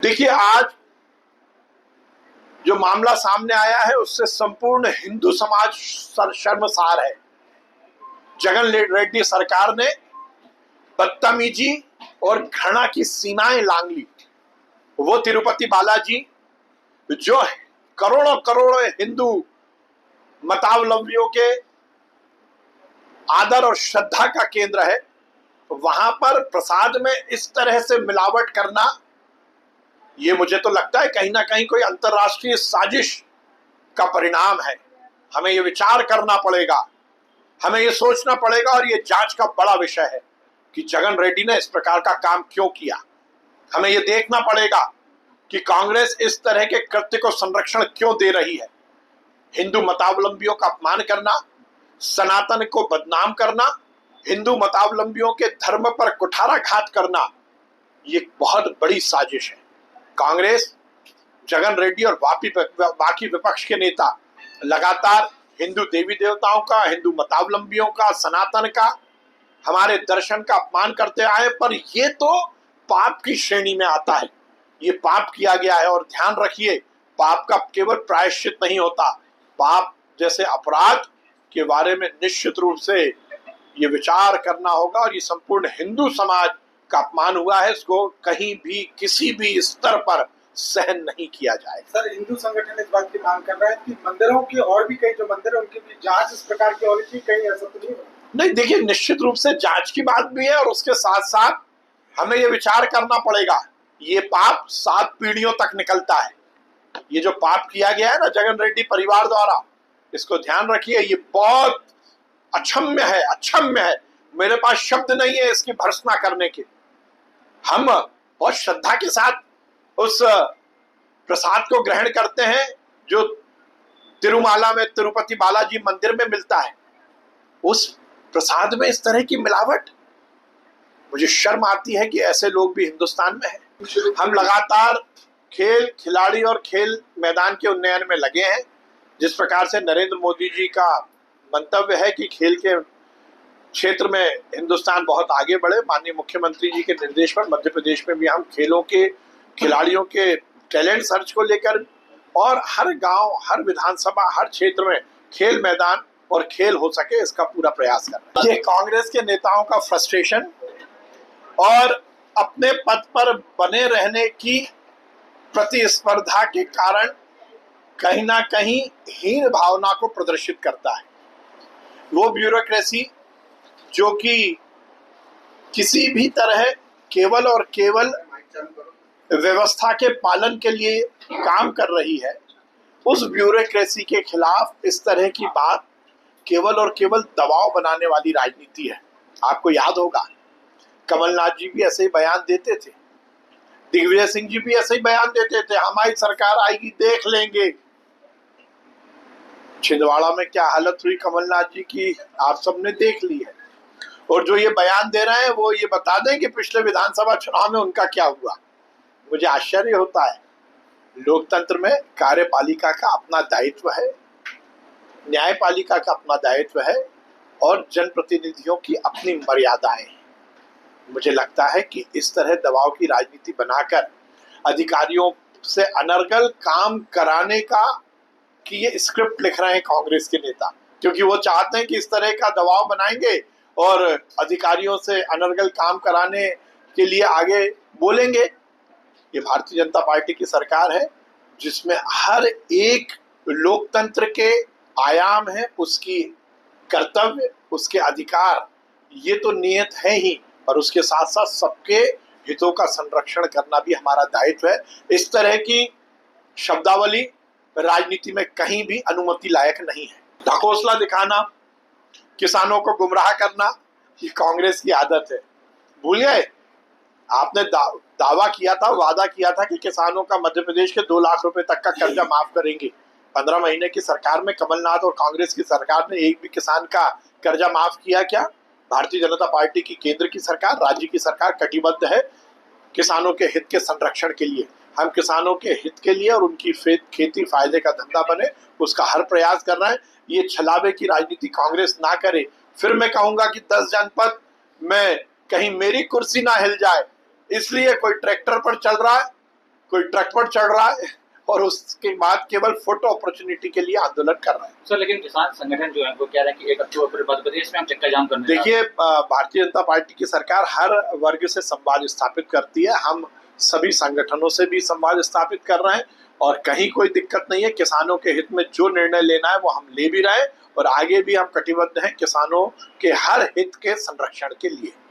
देखिए, आज जो मामला सामने आया है उससे संपूर्ण हिंदू समाज शर्मसार है। जगन रेड्डी सरकार ने बदतमीजी और घृणा की सीमाएं लांघ ली। वो तिरुपति बालाजी जो करोड़ों करोड़ों हिंदू मतावलंबियों के आदर और श्रद्धा का केंद्र है, वहां पर प्रसाद में इस तरह से मिलावट करना, ये मुझे तो लगता है कहीं ना कहीं कोई अंतर्राष्ट्रीय साजिश का परिणाम है। हमें ये विचार करना पड़ेगा, हमें ये सोचना पड़ेगा और ये जांच का बड़ा विषय है कि जगन रेड्डी ने इस प्रकार का काम क्यों किया। हमें ये देखना पड़ेगा कि कांग्रेस इस तरह के कृत्य को संरक्षण क्यों दे रही है। हिंदू मतावलंबियों का अपमान करना, सनातन को बदनाम करना, हिंदू मतावलंबियों के धर्म पर कुठाराघात करना, ये बहुत बड़ी साजिश है। कांग्रेस, जगन रेड्डी और बाकी विपक्ष के नेता लगातार हिंदू देवी देवताओं का, हिंदू मतावलंबियों का, सनातन का, हमारे दर्शन का अपमान करते आए, पर ये तो पाप की श्रेणी में आता है। ये पाप किया गया है और ध्यान रखिए, पाप का केवल प्रायश्चित नहीं होता। पाप जैसे अपराध के बारे में निश्चित रूप से ये विचार करना होगा और ये संपूर्ण हिंदू समाज का अपमान हुआ है, इसको कहीं भी किसी भी स्तर पर सहन नहीं किया जाए। सर, हिंदू संगठन इस बात की मांग कर रहा है कि मंदिरों की और भी कई जो मंदिर है उनकी भी जांच इस प्रकार की होनी चाहिए, कहीं ऐसा तो नहीं हो? नहीं, देखिए, निश्चित रूप से जांच की बात भी है और उसके साथ साथ हमें ये विचार करना पड़ेगा, ये पाप 7 पीढ़ियों तक निकलता है। ये जो पाप किया गया है ना जगन रेड्डी परिवार द्वारा, इसको ध्यान रखिए, ये बहुत अक्षम्य है, अक्षम्य है। मेरे पास शब्द नहीं है इसकी भर्त्सना करने के। हम बहुत श्रद्धा के साथ उस प्रसाद को ग्रहण करते हैं जो तिरुमाला में तिरुपति बालाजी मंदिर में मिलता है। उस प्रसाद में इस तरह की मिलावट, मुझे शर्म आती है कि ऐसे लोग भी हिंदुस्तान में हैं। हम लगातार खेल खिलाड़ी और खेल मैदान के उन्नयन में लगे हैं। जिस प्रकार से नरेंद्र मोदी जी का मंतव्य है कि खेल के क्षेत्र में हिंदुस्तान बहुत आगे बढ़े, माननीय मुख्यमंत्री जी के निर्देश पर मध्य प्रदेश में भी हम खेलों के खिलाड़ियों के टैलेंट सर्च को लेकर और हर गांव, हर विधानसभा, हर क्षेत्र में खेल मैदान और खेल हो सके, इसका पूरा प्रयास कर रहे हैं। ये कांग्रेस के नेताओं का फ्रस्ट्रेशन और अपने पद पर बने रहने की प्रतिस्पर्धा के कारण कहीं ना कहीं हीन भावना को प्रदर्शित करता है। वो ब्यूरोक्रेसी जो कि किसी भी तरह केवल और केवल व्यवस्था के पालन के लिए काम कर रही है, उस ब्यूरोक्रेसी के खिलाफ इस तरह की बात केवल और केवल दबाव बनाने वाली राजनीति है। आपको याद होगा, कमलनाथ जी भी ऐसे ही बयान देते थे, दिग्विजय सिंह जी भी ऐसे ही बयान देते थे, हमारी सरकार आएगी देख लेंगे। छिंदवाड़ा में क्या हालत हुई कमलनाथ जी की, आप सबने देख ली है। और जो ये बयान दे रहे हैं वो ये बता दें कि पिछले विधानसभा चुनाव में उनका क्या हुआ। मुझे आश्चर्य होता है। लोकतंत्र में कार्यपालिका का अपना दायित्व है, न्यायपालिका का अपना दायित्व है और जनप्रतिनिधियों की अपनी मर्यादाएं हैं। मुझे लगता है कि इस तरह दबाव की राजनीति बनाकर अधिकारियों से अनर्गल काम कराने का कि ये स्क्रिप्ट लिख रहे हैं कांग्रेस के नेता, क्योंकि वो चाहते हैं कि इस तरह का दबाव बनाएंगे और अधिकारियों से अनर्गल काम कराने के लिए आगे बोलेंगे। ये भारतीय जनता पार्टी की सरकार है जिसमें हर एक लोकतंत्र के आयाम है, उसकी कर्तव्य, उसके अधिकार, ये तो नियत है ही, और उसके साथ साथ सबके हितों का संरक्षण करना भी हमारा दायित्व है। इस तरह की शब्दावली राजनीति में कहीं भी अनुमति लायक नहीं है। ढकोसला दिखाना, किसानों को गुमराह करना, ये कांग्रेस की आदत है। भूल गए? आपने दावा किया था, वादा किया था कि किसानों का मध्य प्रदेश के 2 लाख रुपए तक का कर्जा माफ करेंगे। 15 महीने की सरकार में कमलनाथ और कांग्रेस की सरकार ने एक भी किसान का कर्जा माफ किया क्या? भारतीय जनता पार्टी की केंद्र की सरकार, राज्य की सरकार कटिबद्ध है किसानों के हित के संरक्षण के लिए। हम किसानों के हित के लिए और उनकी खेती फायदे का धंधा बने, उसका हर प्रयास कर रहे हैं। ये छलावे की राजनीति कांग्रेस ना करे। फिर मैं कहूंगा कि 10 जनपद में कहीं मेरी कुर्सी ना हिल जाए, इसलिए कोई ट्रैक्टर पर चल रहा है, कोई ट्रक पर चढ़ रहा है और उसके बाद केवल फोटो अपॉर्चुनिटी के लिए आंदोलन कर रहा है। सर लेकिन किसान संगठन जो है वो कह रहे हैं कि 1 अक्टूबर मध्य प्रदेश में हम चक्का जाम करने जा रहे हैं। देखिए, भारतीय जनता पार्टी की सरकार हर वर्ग से संवाद स्थापित करती है। हम सभी संगठनों से भी संवाद स्थापित कर रहे हैं और कहीं कोई दिक्कत नहीं है। किसानों के हित में जो निर्णय लेना है वो हम ले भी रहे हैं और आगे भी हम कटिबद्ध हैं किसानों के हर हित के संरक्षण के लिए।